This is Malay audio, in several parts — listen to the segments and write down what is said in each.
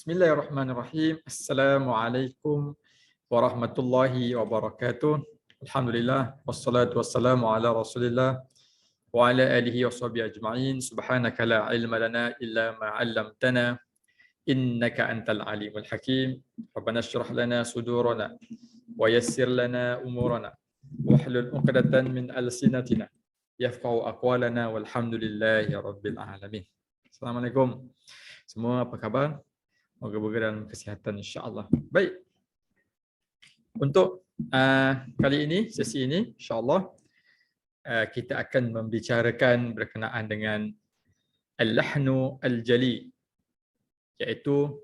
Bismillahirrahmanirrahim. Assalamualaikum warahmatullahi wabarakatuh. Alhamdulillah wassalatu wassalamu ala Rasulillah wa ala alihi washabihi ajma'in. Subhanaka la ilma lana illa ma 'allamtana innaka antal alimul hakim. Rabbana shrah lana sudurana wa yassir lana umurana wahlul 'uqdatan min alsinatina yafqahu aqwalana walhamdulillahi rabbil alamin. Assalamualaikum. Semua apa khabar? Moga-moga dalam kesihatan insya-Allah. Baik. Untuk kali ini, sesi ini insya-Allah kita akan membicarakan berkenaan dengan al-lahnu al-jali, iaitu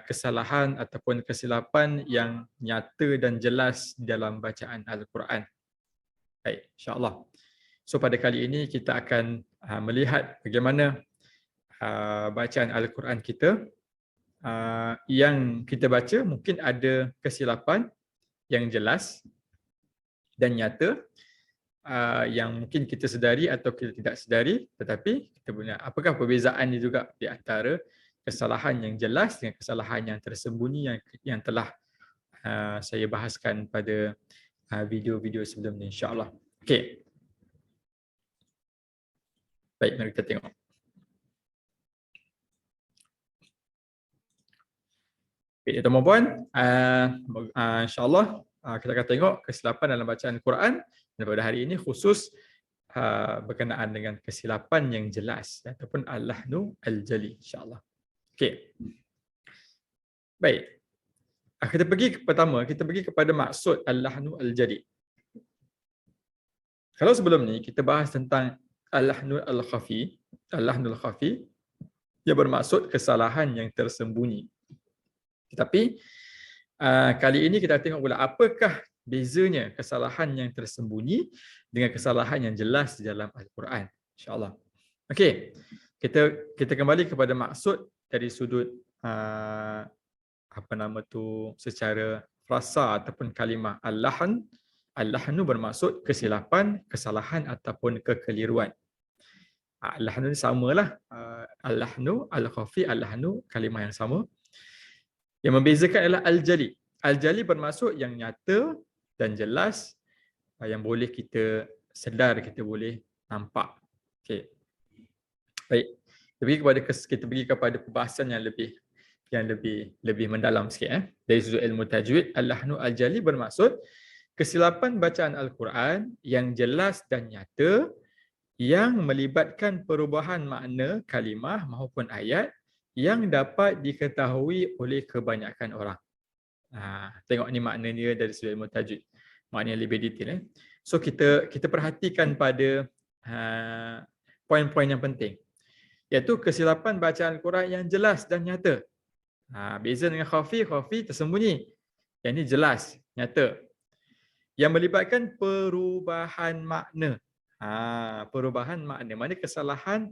kesalahan ataupun kesilapan yang nyata dan jelas dalam bacaan Al-Quran. Baik, insya-Allah. So pada kali ini kita akan melihat bagaimana bacaan Al-Quran kita yang kita baca mungkin ada kesilapan yang jelas dan nyata yang mungkin kita sedari atau kita tidak sedari, tetapi kita punya apakah perbezaannya juga di antara kesalahan yang jelas dengan kesalahan yang tersembunyi yang telah saya bahaskan pada video-video sebelum ni, insya-Allah. Okey. Baik, mari kita tengok. Okay, tuan-tuan puan, insya-Allah kita akan tengok kesilapan dalam bacaan Al-Quran dan pada hari ini khusus berkenaan dengan kesilapan yang jelas ataupun al-lahnu al-jali, insya-Allah. Okey. Baik. Kita pergi kepada maksud al-lahnu al-jali. Kalau sebelum ni kita bahas tentang al-lahnu al-khafi, al-lahnu al-khafi ia bermaksud kesalahan yang tersembunyi. Tetapi kali ini kita tengok pula apakah bezanya kesalahan yang tersembunyi dengan kesalahan yang jelas di dalam Al-Quran, insya-Allah. Okey. Kita kembali kepada maksud dari sudut secara frasa ataupun kalimah al-lahn. Al-lahnu bermaksud kesilapan, kesalahan ataupun kekeliruan. Al-lahnu ni samalah. Al-lahnu, al-khafi, al-lahnu kalimah yang sama. Yang membezakan adalah al-jali. Al-jali bermaksud yang nyata dan jelas, yang boleh kita sedar, kita boleh nampak. Okey. Baik. Kita pergi kepada perbahasan yang lebih mendalam sikit. Dari sudut ilmu tajwid, al-lahnu al-jali bermaksud kesilapan bacaan Al-Quran yang jelas dan nyata yang melibatkan perubahan makna kalimah maupun ayat yang dapat diketahui oleh kebanyakan orang. Tengok ni makna dia dari sudut ilmu tajwid. Makna yang lebih detail. So kita perhatikan pada poin-poin yang penting. Iaitu kesilapan bacaan Al-Quran yang jelas dan nyata. Beza dengan khafi tersembunyi. Yang ini jelas, nyata. Yang melibatkan perubahan makna. Perubahan makna. Maknanya kesalahan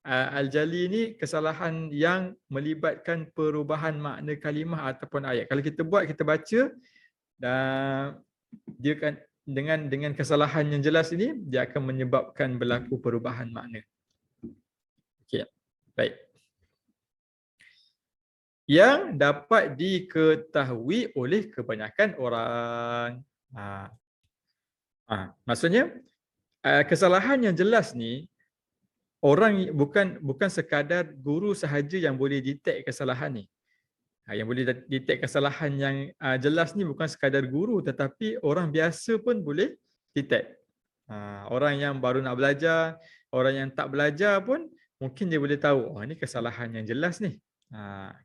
al-jali ni kesalahan yang melibatkan perubahan makna kalimah ataupun ayat. Kalau kita baca dan dia kan dengan kesalahan yang jelas ini dia akan menyebabkan berlaku perubahan makna. Okey. Baik. Yang dapat diketahui oleh kebanyakan orang. Maksudnya kesalahan yang jelas ni orang bukan sekadar guru sahaja yang boleh detect kesalahan ni. Yang boleh detect kesalahan yang jelas ni bukan sekadar guru, tetapi orang biasa pun boleh detect. Orang yang baru nak belajar, orang yang tak belajar pun mungkin dia boleh tahu, ini kesalahan yang jelas ni.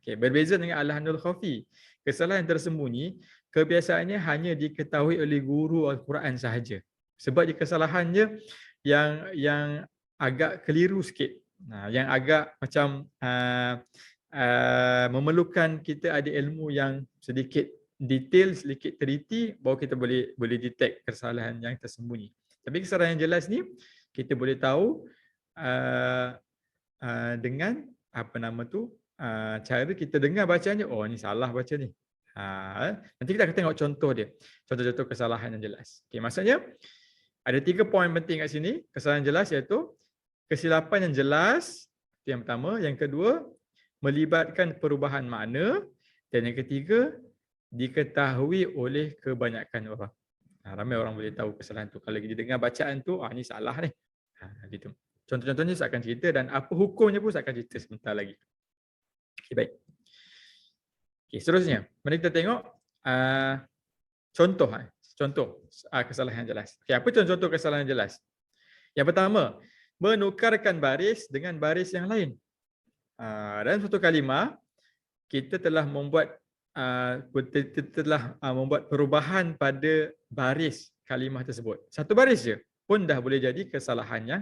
Okay. Berbeza dengan al-lahnul khafi. Kesalahan yang tersembunyi kebiasaannya hanya diketahui oleh guru Al-Quran sahaja. Sebab dia kesalahannya yang agak keliru sikit. Yang agak macam memerlukan kita ada ilmu yang sedikit detail, sedikit teliti, baru kita boleh detect kesalahan yang tersembunyi. Tapi kesalahan yang jelas ni kita boleh tahu dengan cara kita dengar bacaannya. Oh, ni salah baca ni. Nanti kita akan tengok contoh dia. Contoh-contoh kesalahan yang jelas. Okay, maksudnya ada 3 poin penting kat sini. Kesalahan jelas iaitu kesilapan yang jelas, itu yang pertama. Yang kedua, melibatkan perubahan makna, dan yang ketiga, diketahui oleh kebanyakan orang. Ramai orang boleh tahu kesalahan tu. Kalau dia dengar bacaan tu, ni salah ni. Gitu. Contoh-contohnya saya akan cerita dan apa hukumnya pun saya akan cerita sebentar lagi. Okay, baik. Okay, seterusnya, mari kita tengok contoh kesalahan yang jelas. Okay, apa contoh kesalahan yang jelas? Yang pertama, menukarkan baris dengan baris yang lain. Dalam satu kalimah, kita telah membuat perubahan pada baris kalimah tersebut. Satu baris je pun dah boleh jadi kesalahan yang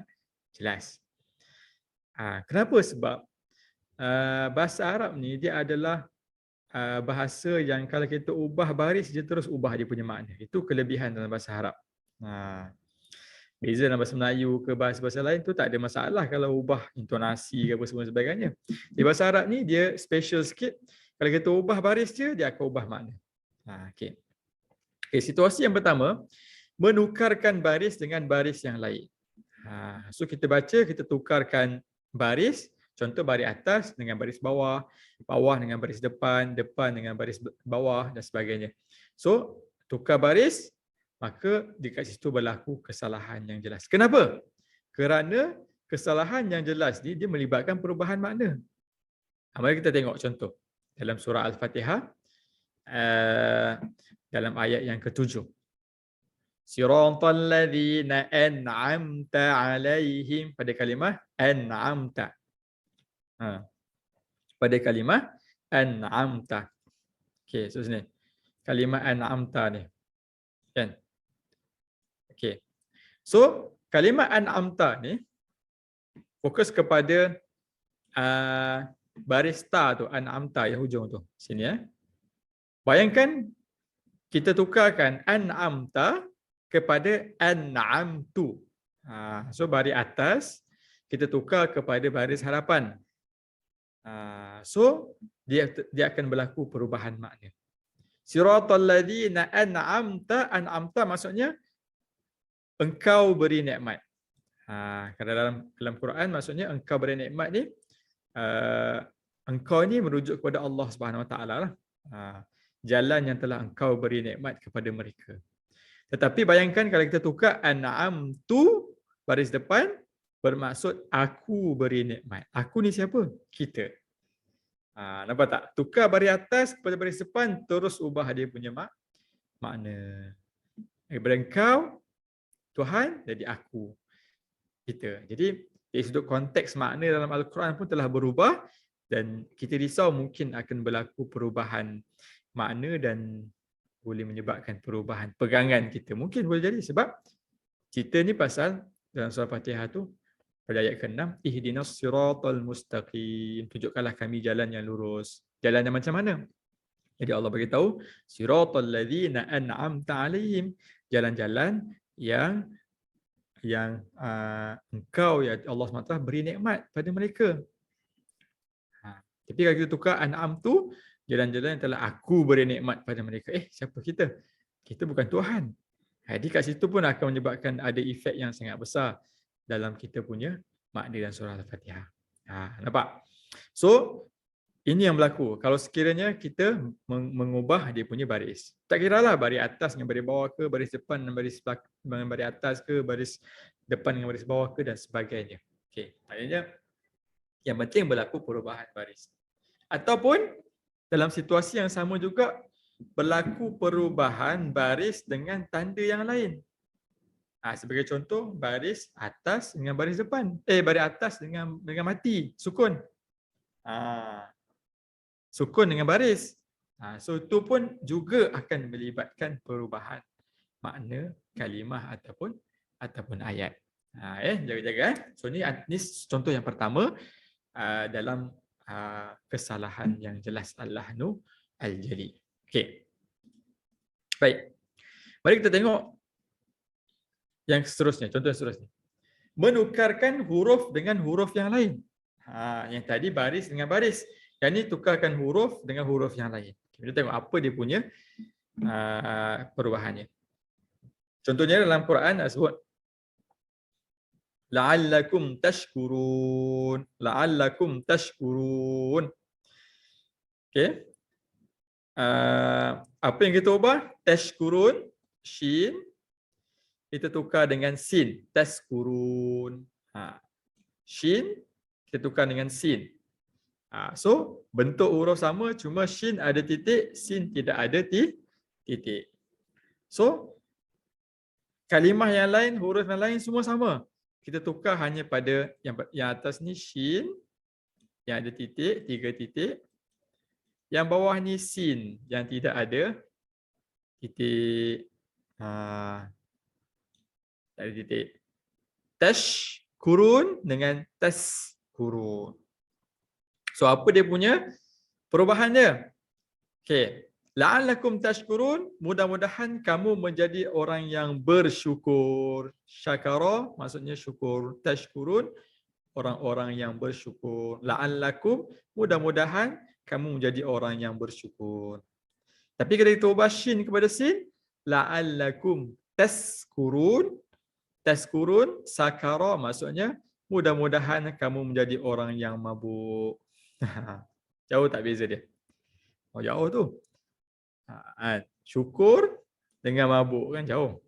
jelas. Kenapa? Sebab bahasa Arab ni dia adalah bahasa yang kalau kita ubah baris dia terus ubah dia punya makna. Itu kelebihan dalam bahasa Arab. Beza dalam bahasa Melayu ke bahasa-bahasa lain tu tak ada masalah kalau ubah intonasi ke apa semua sebagainya. Di bahasa Arab ni dia special sikit. Kalau kita ubah baris dia akan ubah makna. Okay, situasi yang pertama, menukarkan baris dengan baris yang lain. So kita baca, kita tukarkan baris, contoh baris atas dengan baris bawah, bawah dengan baris depan, depan dengan baris bawah dan sebagainya. So tukar baris, maka dekat situ berlaku kesalahan yang jelas. Kenapa? Kerana kesalahan yang jelas ni dia melibatkan perubahan makna. Mari kita tengok contoh dalam surah Al-Fatihah dalam ayat yang ke-7. Siratal ladzina an'amta 'alaihim, pada kalimah an'amta. Pada kalimah an'amta. Okey, so sini. Kalimah an'amta ni. Kan? Okey. So, kalimah an'amta ni fokus kepada baris ta tu, an'amta yang hujung tu. Sini Bayangkan kita tukarkan an'amta kepada an'amtu. So baris atas kita tukar kepada baris hadapan. So dia akan berlaku perubahan makna. Siratal ladzina an'amta maksudnya engkau beri nikmat. Kalau dalam Quran maksudnya engkau beri nikmat ni engkau ni merujuk kepada Allah Subhanahu Wa Taala lah. Jalan yang telah engkau beri nikmat kepada mereka. Tetapi bayangkan kalau kita tukar an'amtu baris depan bermaksud aku beri nikmat. Aku ni siapa? Kita. Nampak tak? Tukar baris atas kepada baris depan terus ubah dia punya makna. Daripada engkau Tuhan jadi aku. Kita. Jadi dari sudut konteks makna dalam Al-Quran pun telah berubah dan kita risau mungkin akan berlaku perubahan makna dan boleh menyebabkan perubahan pegangan kita. Mungkin boleh jadi sebab cerita ni pasal dalam surah Fatihah tu pada ayat ke-6, ihdinas siratal mustaqim, tunjukkanlah kami jalan yang lurus. Jalan yang macam mana? Jadi Allah bagi tahu siratal ladzina an'amta alaihim, jalan-jalan yang engkau ya Allah SWT beri nikmat pada mereka. Tapi kalau kita tukar an'am tu, jalan-jalan yang telah aku beri nikmat pada mereka. Siapa kita? Kita bukan Tuhan. Jadi kat situ pun akan menyebabkan ada efek yang sangat besar dalam kita punya makna dan surah Al-Fatihah. Nampak? So, ini yang berlaku. Kalau sekiranya kita mengubah dia punya baris. Tak kira lah baris atas dengan baris bawah ke, baris depan dengan baris atas ke, baris depan dengan baris bawah ke dan sebagainya. Okey, maknanya yang penting berlaku perubahan baris. Ataupun dalam situasi yang sama juga berlaku perubahan baris dengan tanda yang lain. Sebagai contoh, baris atas dengan baris depan. Baris atas dengan mati, sukun. Sukun dengan baris. So itu pun juga akan melibatkan perubahan makna kalimah ataupun ayat. Jaga-jaga. So ni contoh yang pertama dalam kesalahan yang jelas al-lahnu al-jali. Okey. Baik. Mari kita tengok yang seterusnya, contoh yang seterusnya. Menukarkan huruf dengan huruf yang lain. Yang tadi baris dengan baris. Yang ni tukarkan huruf dengan huruf yang lain. Kita tengok apa dia punya perubahannya. Contohnya dalam Quran sebut la'allakum tashkurun. La'allakum tashkurun. Okey. Apa yang kita ubah? Tashkurun, shin, kita tukar dengan sin. Tashkurun. Shin, kita tukar dengan sin. So, bentuk huruf sama, cuma shin ada titik, sin tidak ada titik. So, kalimah yang lain, huruf yang lain semua sama. Kita tukar hanya pada yang atas ni shin, yang ada titik, 3 titik. Yang bawah ni sin, yang tidak ada titik. Tak ada titik. Tash kurun dengan tas kurun. So apa dia punya perubahan dia? Okey. La'allakum tashkurun, mudah-mudahan kamu menjadi orang yang bersyukur. Syakara maksudnya syukur. Tashkurun, orang-orang yang bersyukur. La'allakum, mudah-mudahan kamu menjadi orang yang bersyukur. Tapi kalau kita ubah shin kepada sin, la'allakum taskurun. Taskurun, sakara maksudnya mudah-mudahan kamu menjadi orang yang mabuk. Jauh tak beza dia? Oh, jauh tu. Syukur dengan mabuk kan jauh.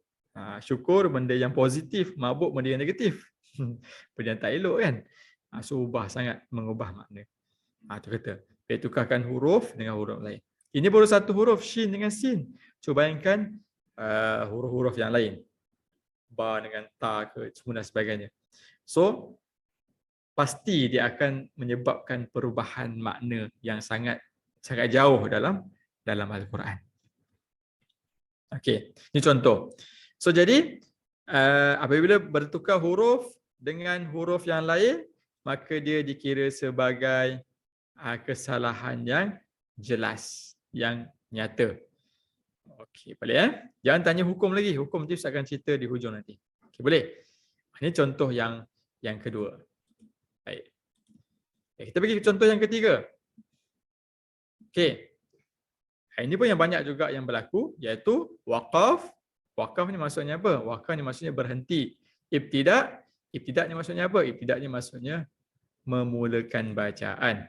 Syukur benda yang positif, mabuk benda yang negatif. Benda yang tak elok kan? So ubah sangat, mengubah makna. Tu kata, dia tukarkan huruf dengan huruf lain. Ini baru satu huruf, shin dengan sin. Cuba bayangkan huruf-huruf yang lain. Ba dengan ta ke, semua dan sebagainya. So, pasti dia akan menyebabkan perubahan makna yang sangat jauh dalam Al-Quran. Okey, ini contoh. So, jadi apabila bertukar huruf dengan huruf yang lain, maka dia dikira sebagai kesalahan yang jelas, yang nyata. Okey, boleh Jangan tanya hukum lagi. Hukum nanti Ustaz akan cerita di hujung nanti. Okey, boleh? Ini contoh yang kedua. Baik. Kita pergi ke contoh yang ketiga. Okey. Ini pun yang banyak juga yang berlaku, iaitu waqaf. Waqaf ni maksudnya apa? Waqaf ni maksudnya berhenti. Ibtida' ni maksudnya apa? Ibtida' ni maksudnya memulakan bacaan.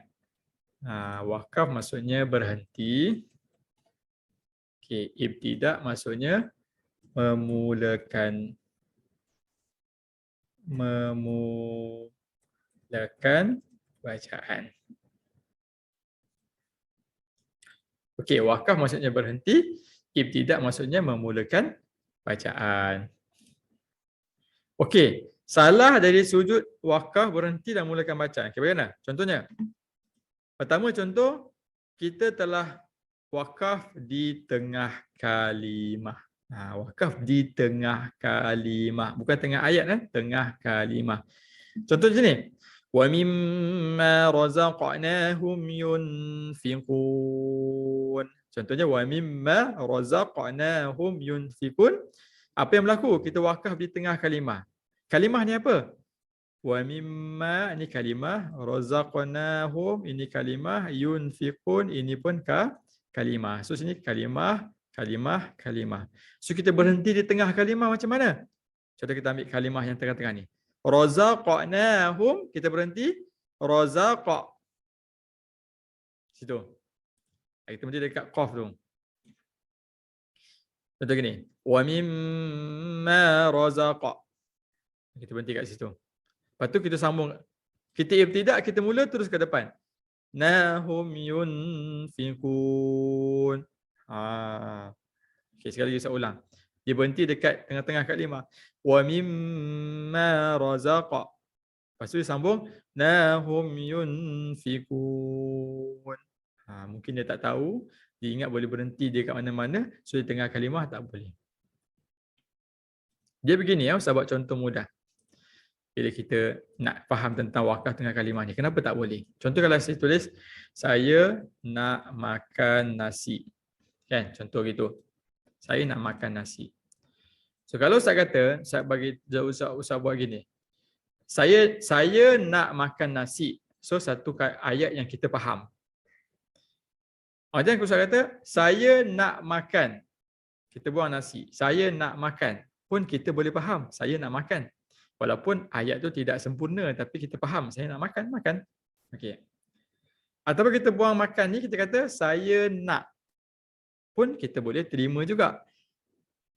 Waqaf maksudnya berhenti. Okey, ibtida' maksudnya memulakan bacaan. Okey, waqaf maksudnya berhenti, ibtida' maksudnya memulakan bacaan. Okey, salah dari sujud waqaf, berhenti dan mulakan bacaan. Okey, bagaimana? Contohnya. Pertama contoh, kita telah waqaf di tengah kalimah. Waqaf di tengah kalimah. Bukan tengah ayat, tengah kalimah. Contoh macam ni. Wa mimma razaqnahum yunfiqun. Contohnya wa mimma razaqnahum yunfiqun. Apa yang berlaku? Kita waqaf di tengah kalimah. Kalimah ni apa? Wa mimma ni kalimah, razaqnahum ini kalimah, yunfiqun ini pun kalimah. So sini kalimah. So kita berhenti di tengah kalimah macam mana? Contoh kita ambil kalimah yang tengah-tengah ni. Razaqnahum, kita berhenti. Razaqa. Situ. Kita berhenti dekat qaf tu. Contoh gini. Wa mimma razaqa. Kita berhenti kat situ. Lepas tu kita sambung. Kita ibtida', kita mula terus ke depan. Nahum yunfiqun. Okay, sekali lagi saya ulang. Dia berhenti dekat tengah-tengah kalimah. Wa mimma razaqa. Lepas tu dia sambung. Nahum yunfiqun. Mungkin dia tak tahu. Dia ingat boleh berhenti dia kat mana-mana. So di tengah kalimah tak boleh. Dia begini Ustaz buat contoh mudah. Bila kita nak faham tentang waqaf tengah kalimah ni. Kenapa tak boleh? Contoh kalau saya tulis, saya nak makan nasi. Kan? Contoh gitu. Saya nak makan nasi. So kalau Ustaz kata, Ustaz bagi Ustaz buat gini. Saya nak makan nasi. So satu ayat yang kita faham. Jangan Ustaz kata, saya nak makan. Kita buang nasi. Saya nak makan. Pun kita boleh faham. Saya nak makan. Walaupun ayat tu tidak sempurna, tapi kita faham. Saya nak makan. Okey. Ataupun kita buang makan ni, kita kata saya nak. Pun kita boleh terima juga.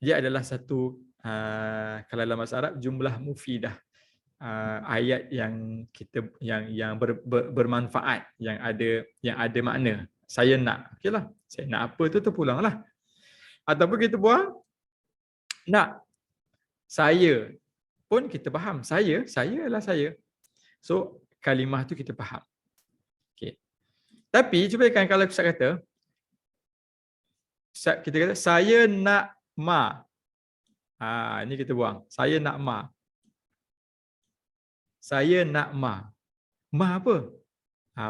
Dia adalah satu, kalau dalam bahasa Arab, jumlah mufidah. Ayat yang kita bermanfaat, yang ada makna. Saya nak. Okeylah. Saya nak apa tu terpulanglah. Ataupun kita buang nak. Saya pun kita faham. Saya adalah saya. So kalimah tu kita faham. Okey. Tapi cuba kan kalau Ustaz kata, kita kata saya nak ma. Ini kita buang. Saya nak ma. Saya nak ma. Ma apa?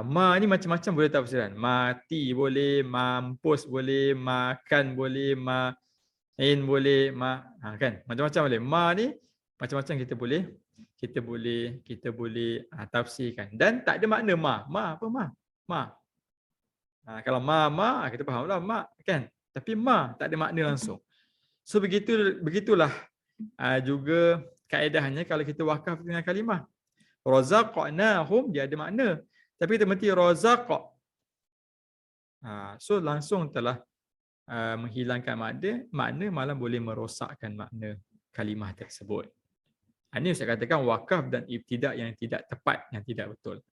Ma ni macam-macam boleh tafsiran. Mati boleh, mampus boleh, makan boleh, main boleh, kan? Macam-macam boleh. Ma ni macam-macam kita boleh tafsirkan. Dan tak ada makna ma. Ma apa ma? Ma. Kalau ma kita fahamlah ma, kan? Tapi ma tak ada makna langsung. So begitulah juga kaedahnya kalau kita wakaf dengan kalimah. Razaqnahum dia ada makna. Tapi kita berhenti razaqa. So langsung telah menghilangkan makna malah boleh merosakkan makna kalimah tersebut. Ini saya katakan wakaf dan ibtidak yang tidak tepat, yang tidak betul.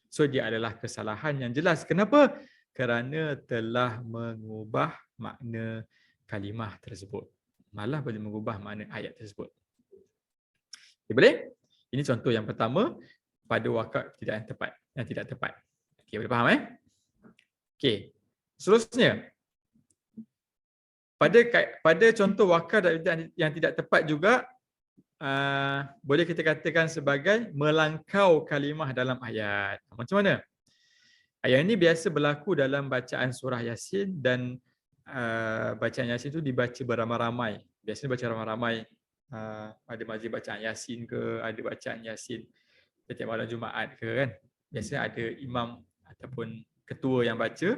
So dia adalah kesalahan yang jelas. Kenapa? Kerana telah mengubah makna kalimah tersebut. Malah boleh mengubah makna ayat tersebut. Okay, boleh? Ini contoh yang pertama pada wakaf yang tidak tepat. Okey, boleh faham Okey. Seterusnya, pada contoh wakaf yang tidak tepat juga boleh kita katakan sebagai melangkau kalimah dalam ayat. Macam mana? Ayat ini biasa berlaku dalam bacaan surah Yasin dan bacaan Yasin itu dibaca beramai-ramai. Biasanya baca ramai-ramai. Ada majlis bacaan Yasin ke, ada bacaan Yasin setiap malam Jumaat ke, kan? Biasanya ada imam ataupun ketua yang baca,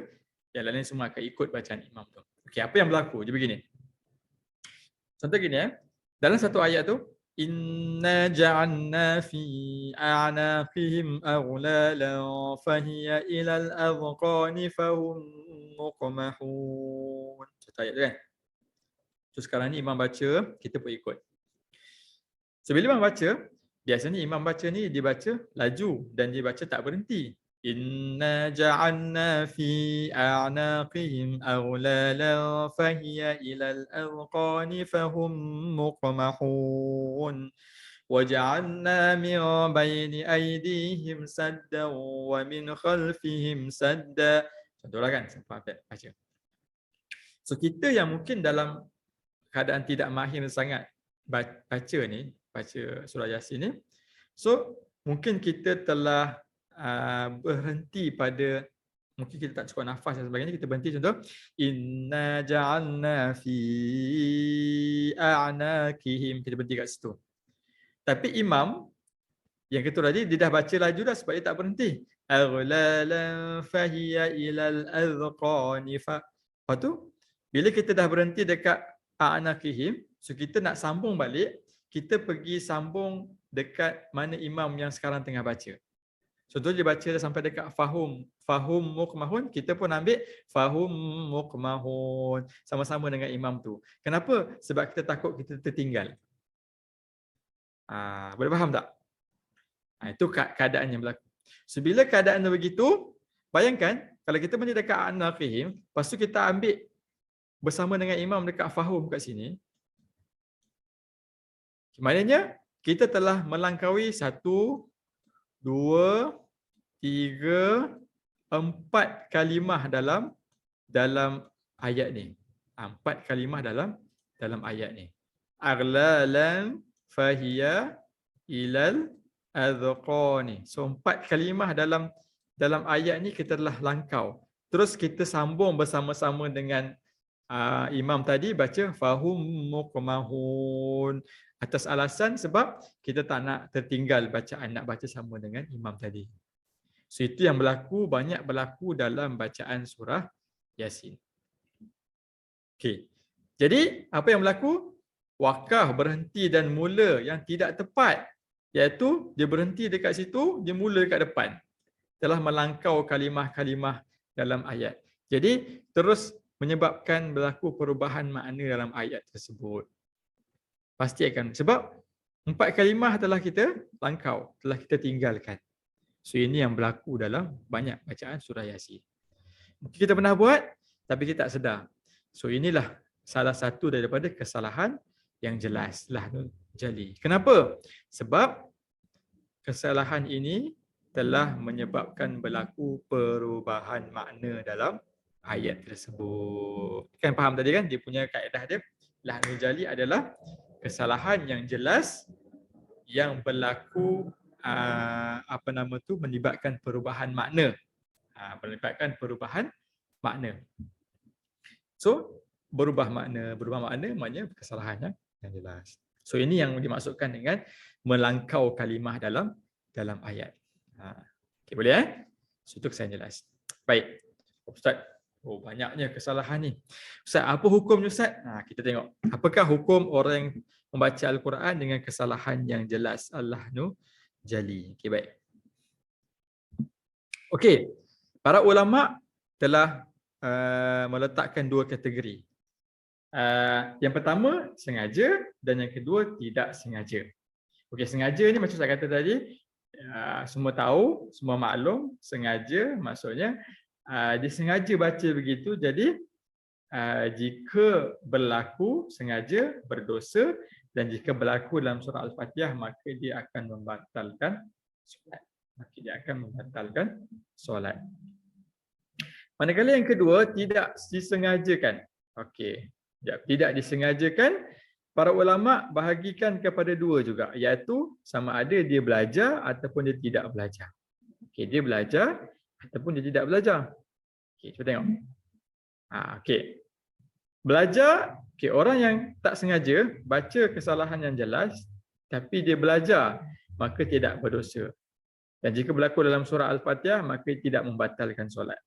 yang lain semua akan ikut bacaan imam tu. Okey, apa yang berlaku? Dia begini. Contoh gini dalam satu ayat tu, inna ja'alna fi a'naqihim aghlalan fahiya ilal adqani fahum muqmahun. Contoh ayat tu kan. So sekarang ni imam baca, kita pun ikut. Sebila imam baca, biasanya imam baca ni dia baca laju dan dia baca tak berhenti. Inna ja'alna fi a'naqihim aghlalan fahiya ilal adqani fahum muqmahun. Waja'alna min bayni aydihim saddan wa min khalfihim sadda. Contohlah kan, sampai baca. So kita yang mungkin dalam keadaan tidak mahir sangat baca surah Yasin ni, so mungkin kita telah berhenti pada, mungkin kita tak cukup nafas dan sebagainya, kita berhenti. Contoh, inna ja'alna fi a'naqihim, kita berhenti kat situ. Tapi imam yang ketua tadi dia dah baca laju dah sebab dia tak berhenti. Aghlalan fahiya ilal azqani fa. Lepas tu bila kita dah berhenti dekat a'naqihim, so kita nak sambung balik, kita pergi sambung dekat mana imam yang sekarang tengah baca. Contoh dia baca sampai dekat fahum muqmahun, kita pun ambil fahum muqmahun sama-sama dengan imam tu. Kenapa? Sebab kita takut kita tertinggal. Boleh faham tak? Itu keadaan yang berlaku. So bila keadaan begitu, bayangkan kalau kita berada dekat a'naqihim, lepas tu kita ambil bersama dengan imam dekat fahum kat sini. Maknanya kita telah melangkaui 1, 2, 3, 4 kalimah dalam ayat ni. 4 kalimah dalam ayat ni. Aghlalan fahiya ilal adqani. So 4 kalimah dalam ayat ni kita telah langkau. Terus kita sambung bersama-sama dengan imam tadi baca fahum muqmahun. Atas alasan sebab kita tak nak tertinggal bacaan, nak baca sama dengan imam tadi. So itu yang banyak berlaku dalam bacaan surah Yasin. Okey. Jadi apa yang berlaku? Wakaf berhenti dan mula yang tidak tepat, iaitu dia berhenti dekat situ, dia mula dekat depan. telah melangkau kalimah-kalimah dalam ayat. Jadi terus menyebabkan berlaku perubahan makna dalam ayat tersebut. Pasti akan, sebab 4 kalimah telah kita langkau, telah kita tinggalkan. So ini yang berlaku dalam banyak bacaan surah Yasin. Mungkin kita pernah buat tapi kita tak sedar. So inilah salah satu daripada kesalahan yang jelas lahnul jali. Kenapa? Sebab kesalahan ini telah menyebabkan berlaku perubahan makna dalam ayat tersebut. Kan faham tadi kan dia punya kaedah dia? Lahnul jali adalah kesalahan yang jelas yang berlaku melibatkan perubahan makna. Melibatkan perubahan makna. So berubah makna maknanya kesalahan yang jelas. So ini yang dimaksudkan dengan melangkau kalimah dalam ayat. Okay, boleh So itu kesan jelas. Baik. Ustaz, banyaknya kesalahan ni. Ustaz, apa hukumnya Ustaz? Kita tengok. Apakah hukum orang yang membaca Al-Quran dengan kesalahan yang jelas? Al-lahnu jali. Okey, baik. Okey. Para ulama telah meletakkan 2 kategori. Yang pertama sengaja dan yang kedua tidak sengaja. Okey, sengaja ni macam saya kata tadi, semua tahu, semua maklum, sengaja maksudnya dia sengaja baca begitu, jadi jika berlaku sengaja berdosa, dan jika berlaku dalam surah Al-Fatihah maka dia akan membatalkan solat. Manakala yang kedua tidak disengajakan. Okey, tidak disengajakan, para ulama bahagikan kepada 2 juga, iaitu sama ada dia belajar ataupun dia tidak belajar. Okey, dia belajar ataupun dia tidak belajar. Okey, cuba tengok. Okey. Belajar, okey, orang yang tak sengaja baca kesalahan yang jelas tapi dia belajar, maka tidak berdosa. Dan jika berlaku dalam surah Al-Fatihah maka tidak membatalkan solat.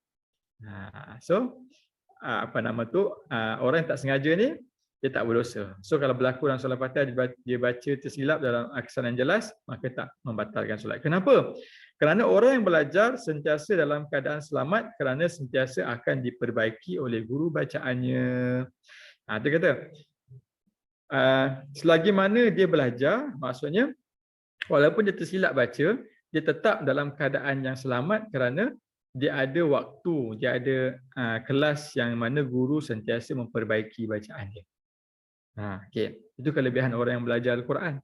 Orang yang tak sengaja ni dia tak berdosa. So kalau berlaku dalam surah Al-Fatihah dia baca tersilap dalam kesalahan yang jelas, maka tak membatalkan solat. Kenapa? Kerana orang yang belajar sentiasa dalam keadaan selamat kerana sentiasa akan diperbaiki oleh guru bacaannya. Dia kata selagi mana dia belajar, maksudnya walaupun dia tersilap baca, dia tetap dalam keadaan yang selamat kerana dia ada waktu, dia ada kelas yang mana guru sentiasa memperbaiki bacaan dia. Okay. Itu kelebihan orang yang belajar Al-Quran.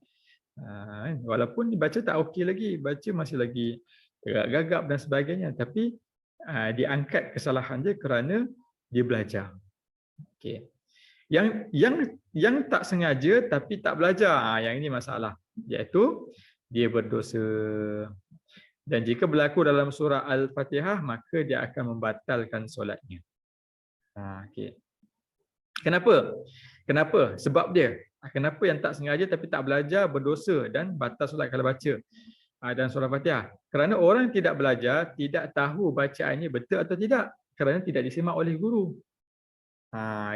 Walaupun dibaca tak okey lagi, baca masih lagi gagap dan sebagainya, tapi diangkat kesalahan dia kerana dia belajar. Okay. Yang tak sengaja tapi tak belajar, yang ini masalah, iaitu dia berdosa. Dan jika berlaku dalam surah Al-Fatihah maka dia akan membatalkan solatnya. Okay. Kenapa? Sebab dia. Kenapa yang tak sengaja tapi tak belajar berdosa dan batal solat kalau baca dalam surah Al-Fatihah? Kerana orang yang tidak belajar tidak tahu bacaannya betul atau tidak, kerana tidak disimak oleh guru.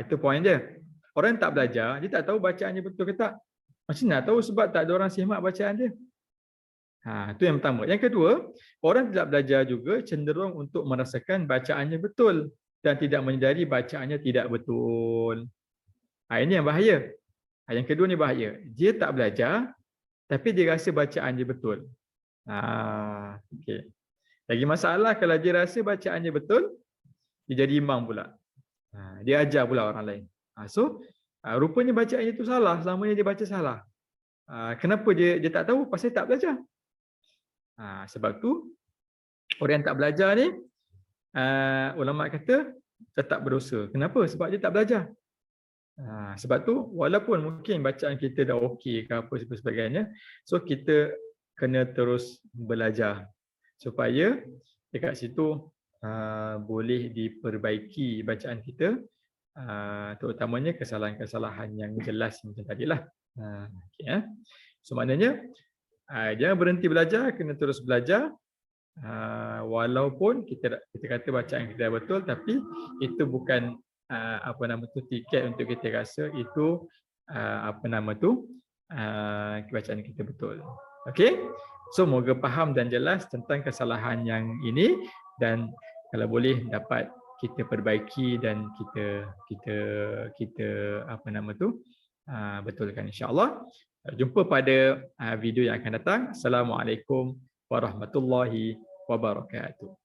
Itu poin dia. Orang yang tak belajar, dia tak tahu bacaannya betul ke tak. Macam mana tahu? Sebab tak ada orang simak bacaan dia. Itu yang pertama. Yang kedua, orang tidak belajar juga cenderung untuk merasakan bacaannya betul dan tidak menyedari bacaannya tidak betul. Ini yang bahaya. Yang kedua ni bahaya. Dia tak belajar tapi dia rasa bacaannya betul. Okay. Lagi masalah kalau dia rasa bacaannya betul, dia jadi imam pula. Dia ajar pula orang lain. Rupanya bacaannya itu salah, selamanya dia baca salah. Kenapa dia tak tahu? Pasal tak belajar. Sebab tu orang yang tak belajar ni ulama kata tetap berdosa. Kenapa? Sebab dia tak belajar. Sebab tu walaupun mungkin bacaan kita dah okey ke apa sebagainya, so kita kena terus belajar supaya dekat situ boleh diperbaiki bacaan kita, terutamanya kesalahan-kesalahan yang jelas macam tadilah. Okay, so maknanya jangan berhenti belajar, kena terus belajar. Walaupun kita kata bacaan kita betul, tapi itu bukan tiket untuk kita rasa itu bacaan kita betul. Okey. So moga faham dan jelas tentang kesalahan yang ini, dan kalau boleh dapat kita perbaiki dan kita apa nama tu, betulkan insya-Allah. Jumpa pada video yang akan datang. Assalamualaikum warahmatullahi wabarakatuh.